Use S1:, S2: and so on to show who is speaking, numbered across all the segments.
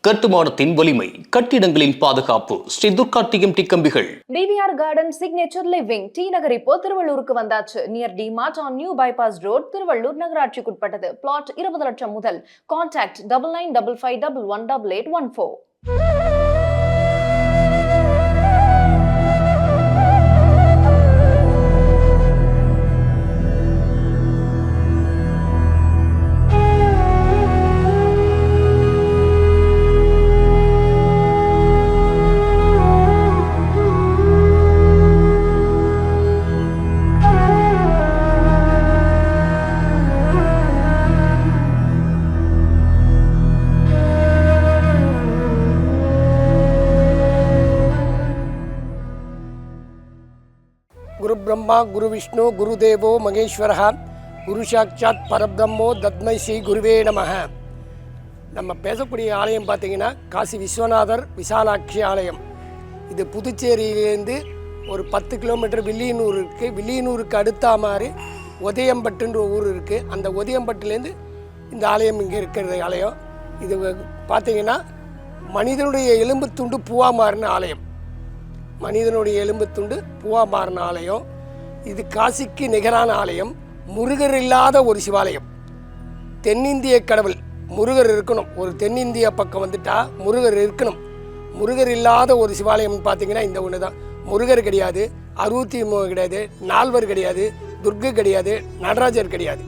S1: கட்டுமானத்தின் வலிமை, கட்டிடங்களின் பாதுகாப்பு. ஸ்ரீ துர்கா டிஎம்டி கம்பிகள்.
S2: DVR garden signature living T Nagar இப்போ திருவள்ளூருக்கு வந்தாச்சு. Near D mart on new bypass road, Tiruvallur நகராட்சிக்குட்பட்டது. பிளாட் 20 லட்சம் முதல். கான்டாக்ட் 9955518814.
S3: குரு பிரம்மா குரு விஷ்ணு குரு தேவோ மகேஸ்வரः குரு சாட்சாத் பரபிரம்மோ தத்மை ஸ்ரீ குருவே நமः. நம்ம பேசக்கூடிய ஆலயம் பார்த்திங்கன்னா காசி விஸ்வநாதர் விசாலாட்சி ஆலயம். இது புதுச்சேரியிலேருந்து ஒரு 10 கிலோமீட்டர் வில்லியனூர் இருக்குது. வில்லியனூருக்கு அடுத்த மாதிரி உதயம்பட்டுன்ற ஊர் இருக்குது. அந்த உதயம்பட்டுலேருந்து இந்த ஆலயம் இங்கே இருக்கிற ஆலயம். இது பார்த்திங்கன்னா மனிதனுடைய எலும்பு துண்டு பூவா மாறின ஆலயம். மனிதனுடைய எலும்பு துண்டு பூவா மாறின ஆலயம். இது காசிக்கு நிகரான ஆலயம். முருகர் இல்லாத ஒரு சிவாலயம். தென்னிந்திய கடவுள் முருகர் இருக்கணும். ஒரு தென்னிந்திய பக்கம் வந்துட்டா முருகர் இருக்கணும். முருகர் இல்லாத ஒரு சிவாலயம்னு பார்த்தீங்கன்னா இந்த ஒன்று தான். முருகர் கிடையாது, 63 கிடையாது, நால்வர் கிடையாது, துர்கை கிடையாது, நடராஜர் கிடையாது.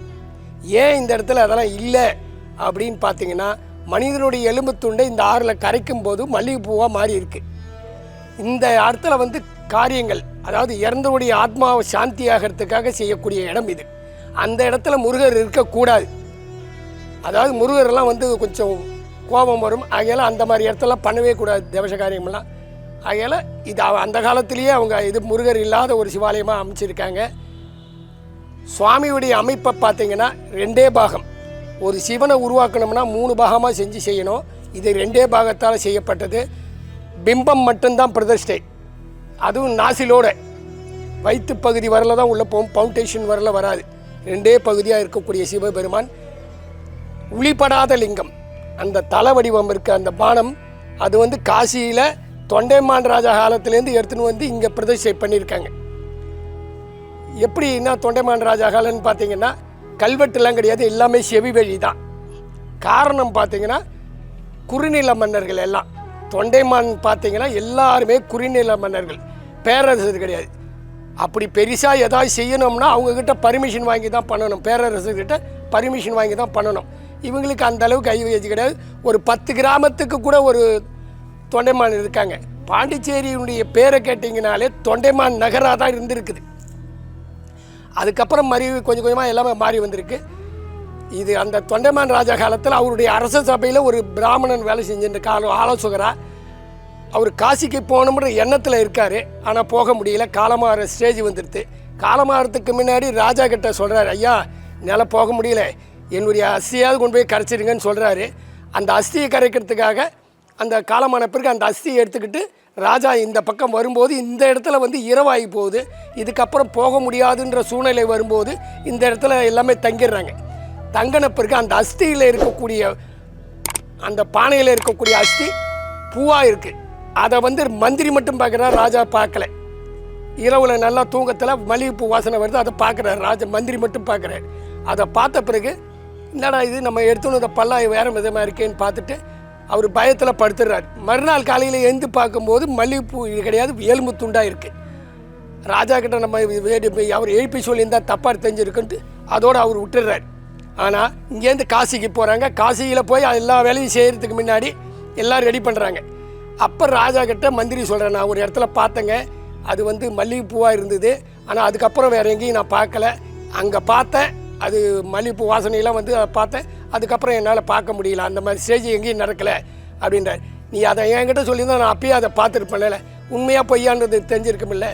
S3: ஏன் இந்த இடத்துல அதெல்லாம் இல்லை அப்படின்னு பார்த்தீங்கன்னா, மனிதனுடைய எலும்பு துண்டை இந்த ஆறில் கரைக்கும் போது மல்லிகைப்பூவாக மாறி இருக்குது. இந்த இடத்துல வந்து காரியங்கள், அதாவது இறந்தவருடைய ஆத்மாவை சாந்தி ஆகிறதுக்காக செய்யக்கூடிய இடம் இது. அந்த இடத்துல முருகர் இருக்கக்கூடாது. அதாவது முருகரெல்லாம் வந்து கொஞ்சம் கோபம் வரும். ஆகையால் அந்த மாதிரி இடத்துலலாம் பண்ணவே கூடாது தேவச காரியமெல்லாம். ஆகையால் இது அந்த காலத்திலேயே அவங்க இது முருகர் இல்லாத ஒரு சிவாலயமாக அமைச்சிருக்காங்க. சுவாமியுடைய அமைப்பை பார்த்தீங்கன்னா 2 பாகம். ஒரு சிவனை உருவாக்கணும்னா 3 பாகமாக செஞ்சு செய்யணும். இது 2 பாகத்தால் செய்யப்பட்டது. பிம்பம் மட்டும்தான் பிரதிஷ்டை, அதுவும் நாசிலோட வயிற்று பகுதி வரல தான் உள்ளே போகும், ஃபவுண்டேஷன் வரல வராது. 2 பகுதியாக இருக்கக்கூடிய சிவபெருமான். உளிப்படாத லிங்கம், அந்த தலை வடிவம் இருக்க அந்த பானம், அது வந்து காசியில் தொண்டைமான் ராஜா காலத்துலேருந்து எடுத்துன்னு வந்து இங்கே பிரதிஷ்டை பண்ணியிருக்காங்க. எப்படின்னா தொண்டைமான் ராஜா காலம்னு பார்த்தீங்கன்னா கல்வெட்டுலாம் கிடையாது, எல்லாமே செவி வழி தான். காரணம் பார்த்தீங்கன்னா குறுநில மன்னர்கள் எல்லாம். தொண்டைமான் பார்த்தீங்கன்னா எல்லாருமே குறுநில மன்னர்கள், பேரரசர் கிடையாது. அப்படி பெருசாக ஏதாவது செய்யணும்னா அவங்கக்கிட்ட பர்மிஷன் வாங்கி தான் பண்ணணும். பேரரசர்கிட்ட பர்மிஷன் வாங்கி தான் பண்ணணும். இவங்களுக்கு அந்த அளவுக்கு கைவச்சு கிடையாது. ஒரு 10 கிராமத்துக்கு கூட ஒரு தொண்டைமான் இருக்காங்க. பாண்டிச்சேரியினுடைய பேரை கேட்டிங்கனாலே தொண்டைமான் நகராக தான் இருந்திருக்குது. அதுக்கப்புறம் கொஞ்சம் கொஞ்சமாக எல்லாமே மாறி வந்திருக்கு. இது அந்த தொண்டைமான் ராஜா காலத்தில் அவருடைய அரச சபையில் ஒரு பிராமணன் வேலை செஞ்சுட்டு ஆலோசகராக அவர் காசிக்கு போகணுன்ற எண்ணத்தில் இருக்கார். ஆனால் போக முடியல, காலமாகிற ஸ்டேஜ் வந்துடுது. காலமாகறதுக்கு முன்னாடி ராஜா கிட்ட சொல்கிறார், ஐயா என்னால் போக முடியல, என்னுடைய அஸ்தியாவது கொண்டு போய் கரைச்சிருங்கன்னு சொல்கிறாரு. அந்த அஸ்தியை கரைக்கிறதுக்காக அந்த காலமான பிறகு அந்த அஸ்தியை எடுத்துக்கிட்டு ராஜா இந்த பக்கம் வரும்போது இந்த இடத்துல வந்து இரவாகி போகுது. இதுக்கப்புறம் போக முடியாதுன்ற சூழ்நிலை வரும்போது இந்த இடத்துல எல்லாமே தங்கிடுறாங்க. தங்கின பிறகு அந்த அஸ்தியில் இருக்கக்கூடிய அந்த பானையில் இருக்கக்கூடிய அஸ்தி பூவாக இருக்குது. அதை வந்து மந்திரி மட்டும் பார்க்குறாரு, ராஜா பார்க்கல. இரவில் நல்லா தூங்கத்தில் மல்லிகைப்பூ வாசனை வருது, அதை பார்க்குறாரு ராஜா. மந்திரி மட்டும் பார்க்குறாரு. அதை பார்த்த பிறகு என்னடா இது நம்ம எடுத்துன்னு இந்த பல்லா வேறு விதமாக இருக்கேன்னு பார்த்துட்டு அவர் பயத்தில் படுத்துடுறாரு. மறுநாள் காலையில் எழுந்து பார்க்கும்போது மல்லிகைப்பூ கிடையாது, எலும்பு துண்டாக இருக்குது. ராஜா கிட்ட நம்ம அவர் எழுப்பி சொல்லியிருந்தால் தப்பாக தெரிஞ்சிருக்குன்ட்டு அதோடு அவர் விட்டுடுறாரு. ஆனால் இங்கேருந்து காசிக்கு போகிறாங்க. காசியில் போய் எல்லா வேலையும் செய்கிறதுக்கு முன்னாடி எல்லாம் ரெடி பண்ணுறாங்க. அப்போ ராஜா கிட்ட மந்திரி சொல்கிறேன், நான் ஒரு இடத்துல பார்த்தேங்க, அது வந்து மல்லிகைப்பூவாக இருந்தது. ஆனால் அதுக்கப்புறம் வேறு எங்கேயும் நான் பார்க்கல. அங்கே பார்த்தேன், அது மல்லிகைப்பூ வாசனையெல்லாம் வந்து அதை பார்த்தேன். அதுக்கப்புறம் என்னால் பார்க்க முடியல, அந்த மாதிரி ஸ்டேஜ் எங்கேயும் நடக்கலை அப்படின்றார். நீ அதை என்கிட்ட சொல்லியிருந்தால் நான் அப்பயே அதை பார்த்துருப்பேன்ல, உண்மையாக பொய்யான்றது தெரிஞ்சிருக்குமில்ல,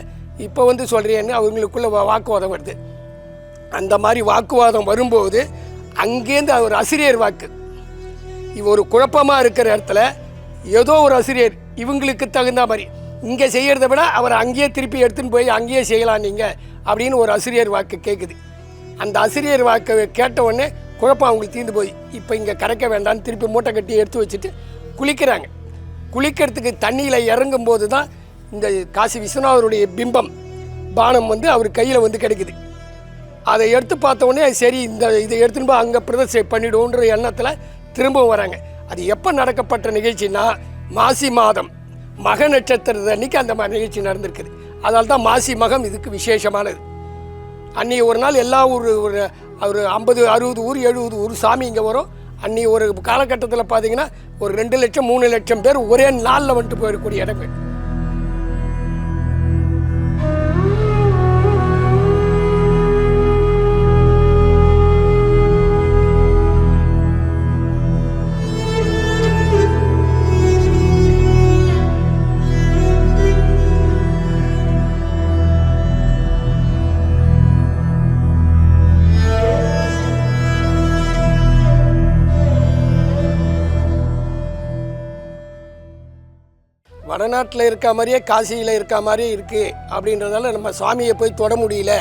S3: இப்போ வந்து சொல்கிறேன்னு அவங்களுக்குள்ளே வாக்குவாதம் வருது. அந்த மாதிரி வாக்குவாதம் வரும்போது அங்கேருந்து ஒரு ஆசிரியர் வாக்கு, ஒரு குழப்பமாக இருக்கிற இடத்துல ஏதோ ஒரு ஆசிரியர் இவங்களுக்கு தகுந்த மாதிரி இங்கே செய்கிறத விட அவர் அங்கேயே திருப்பி எடுத்துன்னு போய் அங்கேயே செய்யலாம் நீங்கள் அப்படின்னு ஒரு ஆசிரியர் வாக்கு கேட்குது. அந்த ஆசிரியர் வாக்கு கேட்ட உடனே குழப்பம் அவங்களுக்கு தீர்ந்து போய் இப்போ இங்கே கரைக்க வேண்டாம்னு திருப்பி மூட்டை கட்டி எடுத்து வச்சுட்டு குளிக்கிறாங்க. குளிக்கிறதுக்கு தண்ணியில் இறங்கும்போது தான் இந்த காசி விஸ்வநாதருடைய பிம்பம் பானம் வந்து அவர் கையில் வந்து கிடைக்குது. அதை எடுத்து பார்த்த உடனே சரி இதை எடுத்துன்னு போய் அங்கே பிரதர்ஷனை பண்ணிவிடுவோன்ற எண்ணத்தில் திரும்பவும் வராங்க. அது எப்போ நடக்கப்பட்ட நிகழ்ச்சின்னா மாசி மாதம் மக நட்சத்திரத்து அன்னைக்கு அந்த மாதிரி நிகழ்ச்சி நடந்திருக்குது. அதனால தான் மாசி மகம் இதுக்கு விசேஷமானது. அன்றைக்கி ஒரு நாள் எல்லா ஒரு 50 60 ஊர் 70 ஊர் சாமி இங்கே வரும். அன்றைக்கி ஒரு காலகட்டத்தில் பார்த்தீங்கன்னா ஒரு 2 லட்சம் 3 லட்சம் பேர் ஒரே நாளில் வந்துட்டு போயிடக்கூடிய இடங்கள். வடநாட்டில் இருக்க மாதிரியே காசியில் இருக்க மாதிரியே இருக்குது அப்படின்றதால நம்ம சுவாமியை போய் தொட முடியல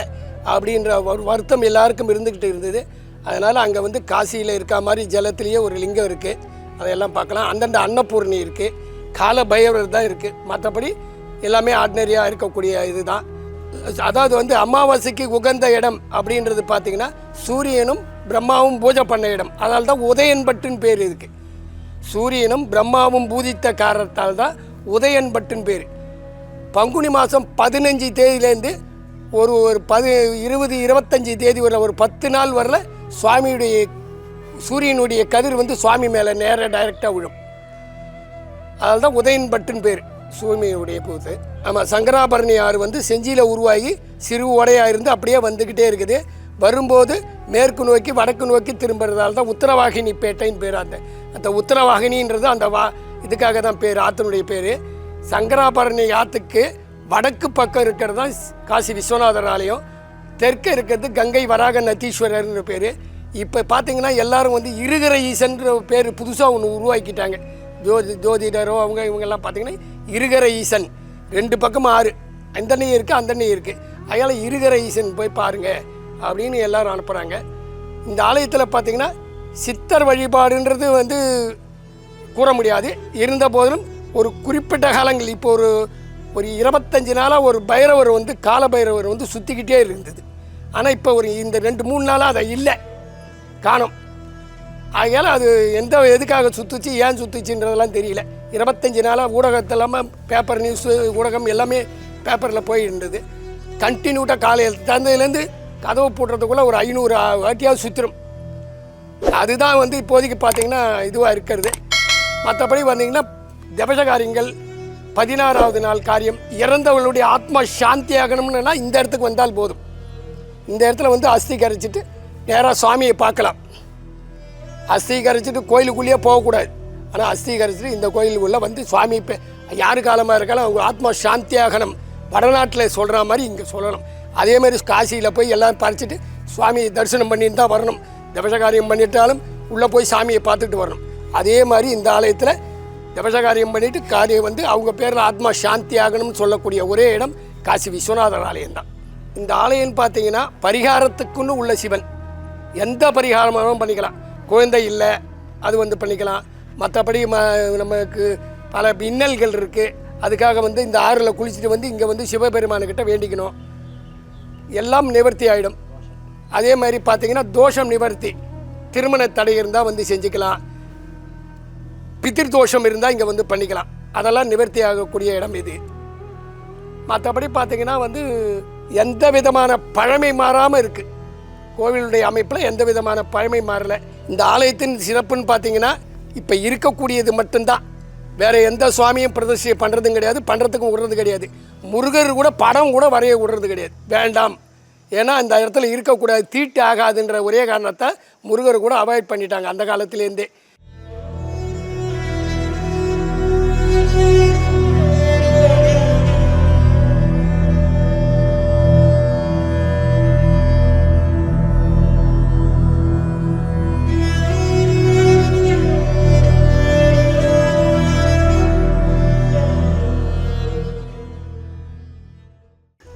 S3: அப்படின்ற ஒரு வருத்தம் எல்லாருக்கும் இருந்துக்கிட்டு இருந்தது. அதனால் அங்கே வந்து காசியில் இருக்க மாதிரி ஜலத்திலேயே ஒரு லிங்கம் இருக்குது, அதையெல்லாம் பார்க்கலாம். அந்தந்த அன்னபூர்ணி இருக்குது, கால பைரவர் தான் இருக்குது. மற்றபடி எல்லாமே ஆர்டினரியாக இருக்கக்கூடிய இது தான். அதாவது வந்து அமாவாசைக்கு உகந்த இடம் அப்படின்றது பார்த்திங்கன்னா சூரியனும் பிரம்மாவும் பூஜை பண்ண இடம். அதனால தான் உதயன்பட்டுன்னு பேர் இருக்குது. சூரியனும் பிரம்மாவும் பூஜித்த காரணத்தால் தான் உதயன்பட்டுன்னு பேர். பங்குனி மாதம் 15 தேதியிலேருந்து ஒரு 20 25 தேதி வரல ஒரு 10 நாள் வரல சுவாமியுடைய சூரியனுடைய கதிர் வந்து சுவாமி மேலே நேராக டைரெக்டாக விழும். அதனால தான் உதயன்பட்டுன்னு பேர் சுவாமியுடைய பூத்து. ஆமாம், சங்கராபரணி ஆறு வந்து செஞ்சியில் உருவாகி சிறு ஓடையாக இருந்து அப்படியே வந்துக்கிட்டே இருக்குது. வரும்போது மேற்கு நோக்கி வடக்கு நோக்கி திரும்புறதால தான் உத்தரவாகினி பேட்டைன்னு பேர். அந்த உத்தரவாகினின்றது அந்த இதுக்காக தான் பேர், ஆற்றனுடைய பேர். சங்கராபரணி ஆற்றுக்கு வடக்கு பக்கம் இருக்கிறது தான் காசி விஸ்வநாதர் ஆலயம். தெற்க இருக்கிறது கங்கை வராக நத்தீஸ்வரர்னு பேர். இப்போ பார்த்தீங்கன்னா எல்லாரும் வந்து இருகர ஈசன்ற பேர் புதுசாக ஒன்று உருவாக்கிட்டாங்க. ஜோதிடரோ இவங்கெல்லாம் பார்த்தீங்கன்னா இருகர ஈசன், 2 பக்கமும் ஆறு, அந்தண்ணையும் இருக்குது அந்தண்ணையும் இருக்குது. அதனால் இருகர ஈசன் போய் பாருங்கள் அப்படின்னு எல்லாரும் அனுப்புகிறாங்க. இந்த ஆலயத்தில் பார்த்திங்கன்னா சித்தர் வழிபாடுன்றது வந்து கூற முடியாது. இருந்த போதிலும் ஒரு குறிப்பிட்ட காலங்கள் இப்போ ஒரு 25 நாளாக ஒரு பைரவர் வந்து கால பைரவர் வந்து சுற்றிக்கிட்டே இருந்தது. ஆனால் இப்போ இந்த 2-3 நாளாக அதை இல்லை, காணோம். ஆகையால் அது எதுக்காக சுற்றுச்சு ஏன் சுற்றுச்சுன்றதெல்லாம் தெரியல. 25 நாளாக ஊடகத்தெல்லாமல் பேப்பர் நியூஸு ஊடகம் எல்லாமே பேப்பரில் போயிருந்தது. கண்டினியூட்டாக காலையில் தந்ததுலேருந்து கதவு போடுறதுக்குள்ளே ஒரு 500 வாட்டியாவது சுற்றிடும். அதுதான் வந்து இப்போதைக்கு பார்த்திங்கன்னா இதுவாக இருக்கிறது. மற்றபடி வந்தீங்கன்னா தபச காரியங்கள் 16வது நாள் காரியம், இறந்தவர்களுடைய ஆத்மா சாந்தி ஆகணும்னா இந்த இடத்துக்கு வந்தால் போதும். இந்த இடத்துல வந்து அஸ்தி கரைச்சிட்டு நேராக சுவாமியை பார்க்கலாம். அஸ்தி கரைச்சிட்டு கோயிலுக்குள்ளேயே போகக்கூடாது. ஆனால் அஸ்தி கரைச்சிட்டு இந்த கோயிலுக்குள்ளே வந்து சுவாமி இப்போ யாரு காலமாக இருக்காலும் அவங்க ஆத்மா சாந்தி ஆகணும் வடநாட்டில் சொல்கிற மாதிரி இங்கே சொல்லணும். அதே மாதிரி காசியில் போய் எல்லோரும் பறிச்சுட்டு சுவாமியை தரிசனம் பண்ணிட்டு தான் வரணும். தபசகாரியம் பண்ணிட்டாலும் உள்ளே போய் சாமியை பார்த்துட்டு வரணும். அதே மாதிரி இந்த ஆலயத்தில் தபசகாரியம் பண்ணிவிட்டு காரியம் வந்து அவங்க பேரில் ஆத்மா சாந்தி ஆகணும்னு சொல்லக்கூடிய ஒரே இடம் காசி விஸ்வநாதர் ஆலயம் தான். இந்த ஆலயம்னு பார்த்தீங்கன்னா பரிகாரத்துக்குன்னு உள்ள சிவன். எந்த பரிகாரமாகவும் பண்ணிக்கலாம். குழந்தை இல்லை அது வந்து பண்ணிக்கலாம். மற்றபடி நமக்கு பல இன்னல்கள் இருக்குது, அதுக்காக வந்து இந்த ஆறில் குளிச்சுட்டு வந்து இங்கே வந்து சிவபெருமானுக்கிட்ட வேண்டிக்கணும், எல்லாம் நிவர்த்தி ஆகிடும். அதே மாதிரி பார்த்திங்கன்னா தோஷம் நிவர்த்தி, திருமண தடை இருந்தால் வந்து செஞ்சுக்கலாம், பித்திரு தோஷம் இருந்தால் இங்கே வந்து பண்ணிக்கலாம், அதெல்லாம் நிவர்த்தி ஆகக்கூடிய இடம் இது. மற்றபடி பார்த்திங்கன்னா வந்து எந்த விதமான பழமை மாறாமல் இருக்குது. கோவிலுடைய அமைப்பில் எந்த விதமான பழமை மாறலை. இந்த ஆலயத்தின் சிறப்புன்னு பார்த்திங்கன்னா இப்போ இருக்கக்கூடியது மட்டும்தான். வேறு எந்த சுவாமியும் பிரதர்ஷனம் பண்ணுறதும் கிடையாது, பண்ணுறதுக்கும் விடுறது கிடையாது. முருகர் கூட படம் கூட வரைய விடுறது கிடையாது, வேண்டாம். ஏன்னா அந்த இடத்துல இருக்கக்கூடாது, தீட்டு ஆகாதுன்ற ஒரே காரணத்தை முருகர் கூட அவாய்ட் பண்ணிட்டாங்க அந்த காலத்திலேருந்தே.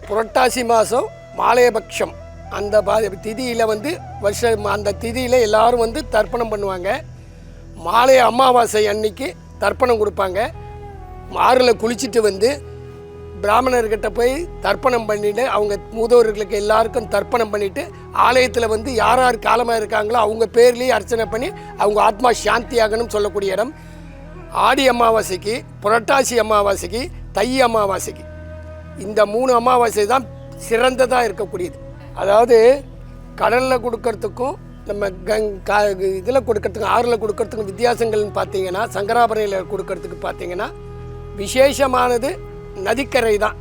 S3: புரட்டாசி மாதம் மாலையபக்ஷம் அந்த திதியில் வந்து வருஷம் அந்த திதியில் எல்லோரும் வந்து தர்ப்பணம் பண்ணுவாங்க. மாலை அமாவாசை அன்னைக்கு தர்ப்பணம் கொடுப்பாங்க. ஆறில் குளிச்சுட்டு வந்து பிராமணர்கிட்ட போய் தர்ப்பணம் பண்ணிவிட்டு அவங்க மூதோர்களுக்கு எல்லாருக்கும் தர்ப்பணம் பண்ணிவிட்டு ஆலயத்தில் வந்து யார் யார் காலமாக இருக்காங்களோ அவங்க பேர்லேயே அர்ச்சனை பண்ணி அவங்க ஆத்மா சாந்தியாகணும்னு சொல்லக்கூடிய இடம். ஆடி அமாவாசைக்கு, புரட்டாசி அமாவாசைக்கு, தை அமாவாசைக்கு இந்த 3 அமாவாசை தான் சிறந்ததாக இருக்கக்கூடியது. அதாவது கடலில் கொடுக்கறதுக்கும் நம்ம இதில் கொடுக்கறதுக்கும் ஆறில் கொடுக்கறதுக்கும் வித்தியாசங்கள்னு பார்த்தீங்கன்னா, சங்கராபரணியில் கொடுக்கறதுக்கு பார்த்தீங்கன்னா விசேஷமானது நதிக்கரை தான்.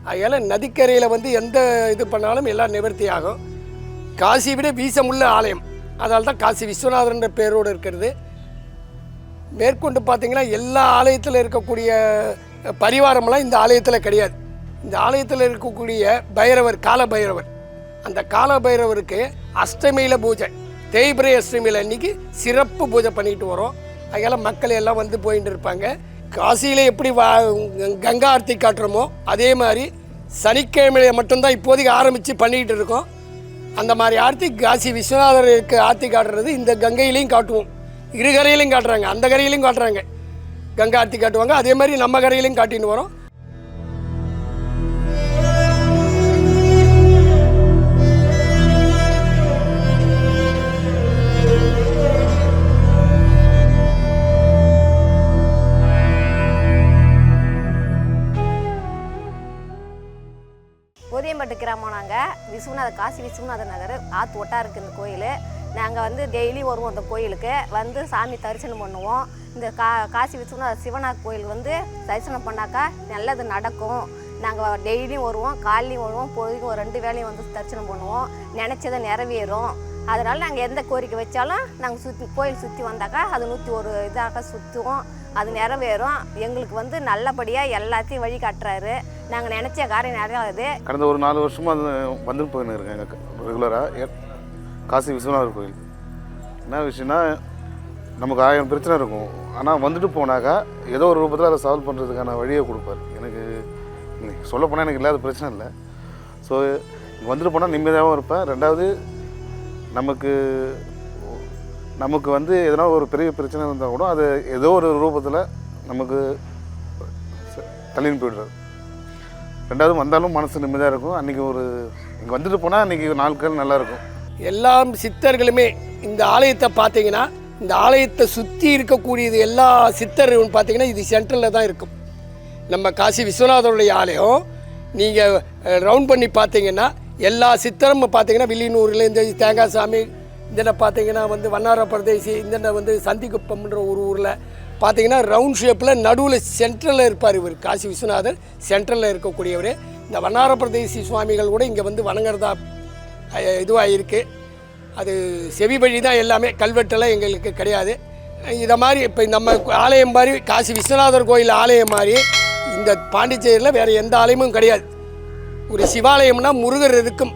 S3: அதனால் நதிக்கரையில் வந்து எந்த இது பண்ணாலும் எல்லாம் நிவர்த்தி ஆகும். காசி விட வீசமுள்ள ஆலயம், அதனால தான் காசி விஸ்வநாதர்ன்ற பேரோடு இருக்கிறது. மேற்கொண்டு பார்த்தீங்கன்னா எல்லா ஆலயத்தில் இருக்கக்கூடிய பரிவாரமெல்லாம் இந்த ஆலயத்தில் கிடையாது. இந்த ஆலயத்தில் இருக்கக்கூடிய பைரவர் கால பைரவர், அந்த கால பைரவருக்கு அஷ்டமியில் பூஜை, தேய்பிரை அஷ்டமியில் அன்றைக்கி சிறப்பு பூஜை பண்ணிட்டு வரோம். அதனால் மக்கள் எல்லாம் வந்து போயிட்டு இருப்பாங்க. காசியில் எப்படி கங்கா ஆர்த்தி காட்டுறோமோ அதே மாதிரி சனிக்கிழமையில மட்டும்தான் இப்போதைக்கு ஆரம்பித்து பண்ணிக்கிட்டு இருக்கோம். அந்த மாதிரி ஆர்த்தி காசி விஸ்வநாதருக்கு ஆர்த்தி காட்டுறது இந்த கங்கையிலையும் காட்டுவோம். இரு கரையிலையும் காட்டுறாங்க, அந்த கரையிலையும் காட்டுறாங்க, கங்கா ஆர்த்தி காட்டுவாங்க. அதே மாதிரி நம்ம கரையிலையும் காட்டின்னு வரோம்.
S4: உதயம்பட்டு கிராமம். நாங்கள் காசி விஸ்வநாத நகர் ஆற்று ஒட்டா இருக்குது இந்த கோயில். நாங்கள் வந்து டெய்லி வருவோம் அந்த கோயிலுக்கு வந்து சாமி தரிசனம் பண்ணுவோம். இந்த காசி விஸ்வநாத சிவனார் கோயில் வந்து தரிசனம் பண்ணாக்கா நல்லது நடக்கும். நாங்கள் டெய்லியும் வருவோம், காலையும் வருவோம், பொழுதுக்கும் ஒரு 2 வேளையும் வந்து தரிசனம் பண்ணுவோம். நினச்சதை நிறைவேறும். அதனால் நாங்கள் எந்த கோரிக்கை வச்சாலும் நாங்கள் கோயில் சுற்றி வந்தாக்கா அது 101 இதாக சுற்றுவோம், அது நிறைவேறும். எங்களுக்கு வந்து நல்லபடியாக எல்லாத்தையும் வழி காட்டுறாரு. நாங்கள் நினச்ச காரியம் நிறையாகுது.
S5: கடந்த ஒரு 4 வருஷமாக அது வந்துட்டு போயின்னு இருக்கேன் எங்கள் ரெகுலராக காசி விஸ்வநாதர் கோயில். என்ன விஷயம்னா, நமக்கு 1000 பிரச்சனை இருக்கும், ஆனால் வந்துட்டு போனாக்கா ஏதோ ஒரு ரூபத்தில் அதை சால்வ் பண்ணுறதுக்கான வழியை கொடுப்பார். எனக்கு சொல்லப்போனால் எனக்கு இல்லாத பிரச்சனை இல்லை. ஸோ வந்துட்டு போனால் நிம்மதியாகவும் இருப்பேன். 2வது நமக்கு வந்து எதனா ஒரு பெரிய பிரச்சனை இருந்தால் கூட அது ஏதோ ஒரு ரூபத்தில் நமக்கு தள்ளின்னு போய்டுறாரு. 2வது வந்தாலும் மனசு நிம்மதியாக இருக்கும். அன்றைக்கி இங்கே வந்துட்டு போனால் அன்றைக்கி நாட்கள் நல்லாயிருக்கும்.
S3: எல்லா சித்தர்களுமே இந்த ஆலயத்தை பார்த்தீங்கன்னா, இந்த ஆலயத்தை சுற்றி இருக்கக்கூடியது எல்லா சித்தர்களும் பார்த்தீங்கன்னா இது சென்ட்ரலில் தான் இருக்கும். நம்ம காசி விஸ்வநாதருடைய ஆலயம் நீங்கள் ரவுண்ட் பண்ணி பார்த்தீங்கன்னா எல்லா சித்தரும் பார்த்தீங்கன்னா வில்லியனூரில் இந்த தேங்காய் சாமி, இந்த பார்த்தீங்கன்னா வந்து வண்ணார பிரதேசி, இந்த வந்து சந்திக்குப்பம்ன்ற ஒரு ஊரில் பார்த்தீங்கன்னா ரவுண்ட் ஷேப்பில் நடுவில் சென்ட்ரலில் இருப்பார் இவர். காசி விஸ்வநாதர் சென்ட்ரலில் இருக்கக்கூடியவர். இந்த வண்ணார பிரதேசி சுவாமிகள் கூட இங்கே வந்து வணங்குறதா இதுவாக இருக்குது. அது செவி வழி தான் எல்லாமே, கல்வெட்டெல்லாம் எங்களுக்கு கிடையாது. இதை மாதிரி இப்போ நம்ம ஆலயம் மாதிரி காசி விஸ்வநாதர் கோயில் ஆலயம் மாதிரி இந்த பாண்டிச்சேரியில் வேறு எந்த ஆலயமும் கிடையாது. ஒரு சிவாலயம்னா முருகர் இருக்கும்.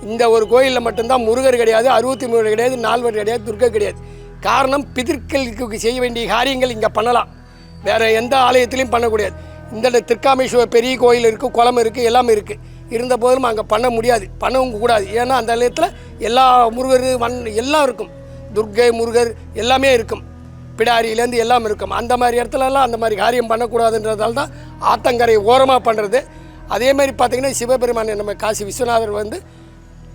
S3: இந்த ஒரு கோயிலில் மட்டும்தான் முருகர் கிடையாது, 63 கிடையாது, 4 கிடையாது, துர்க்கை கிடையாது. காரணம், பிதர்களுக்கு செய்ய வேண்டிய காரியங்கள் இங்கே பண்ணலாம், வேறு எந்த ஆலயத்திலையும் பண்ணக்கூடாது. இந்த திருக்காமேஸ்வரர் பெரிய கோயில் இருக்குது, குளம் இருக்குது, எல்லாமே இருக்குது. இருந்த போதிலும் அங்கே பண்ண முடியாது, பண்ணவும் கூடாது. ஏன்னா அந்த ஆலயத்தில் எல்லா முருகர் எல்லாம் இருக்கும், துர்க்கை முருகர் எல்லாமே இருக்கும், பிடாரியிலேருந்து எல்லாம் இருக்கும். அந்த மாதிரி இடத்துலலாம் அந்த மாதிரி காரியம் பண்ணக்கூடாதுன்றதால தான் ஆத்தங்கரை ஓரமாக பண்ணுறது. அதே மாதிரி பார்த்திங்கன்னா சிவபெருமான் நம்ம காசி விஸ்வநாதர் வந்து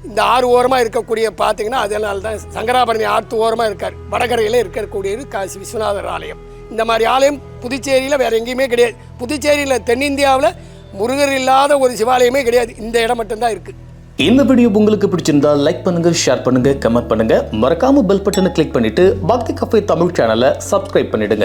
S3: இந்த ஆறு ஓரமாக இருக்கக்கூடிய பார்த்திங்கன்னா அதனால தான் சங்கராபரணி ஆற்று ஓரமாக இருக்கார். வடகரையில் இருக்கக்கூடியது காசி விஸ்வநாதர் ஆலயம். இந்த மாதிரி ஆலயம் புதுச்சேரியில் வேறு எங்கேயுமே கிடையாது. புதுச்சேரியில் தென்னிந்தியாவில் முருகர் இல்லாத ஒரு சிவாலயமே கிடையாது, இந்த இடம் மட்டும்தான் இருக்குது.
S1: இந்த வீடியோ உங்களுக்கு பிடிச்சிருந்தா லைக் பண்ணுங்க, ஷேர் பண்ணுங்க, கமெண்ட் பண்ணுங்க. மறக்காம பெல் பட்டனை கிளிக் பண்ணிட்டு பக்தி கஃபே தமிழ் சேனலை சப்ஸ்கிரைப் பண்ணிடுங்க.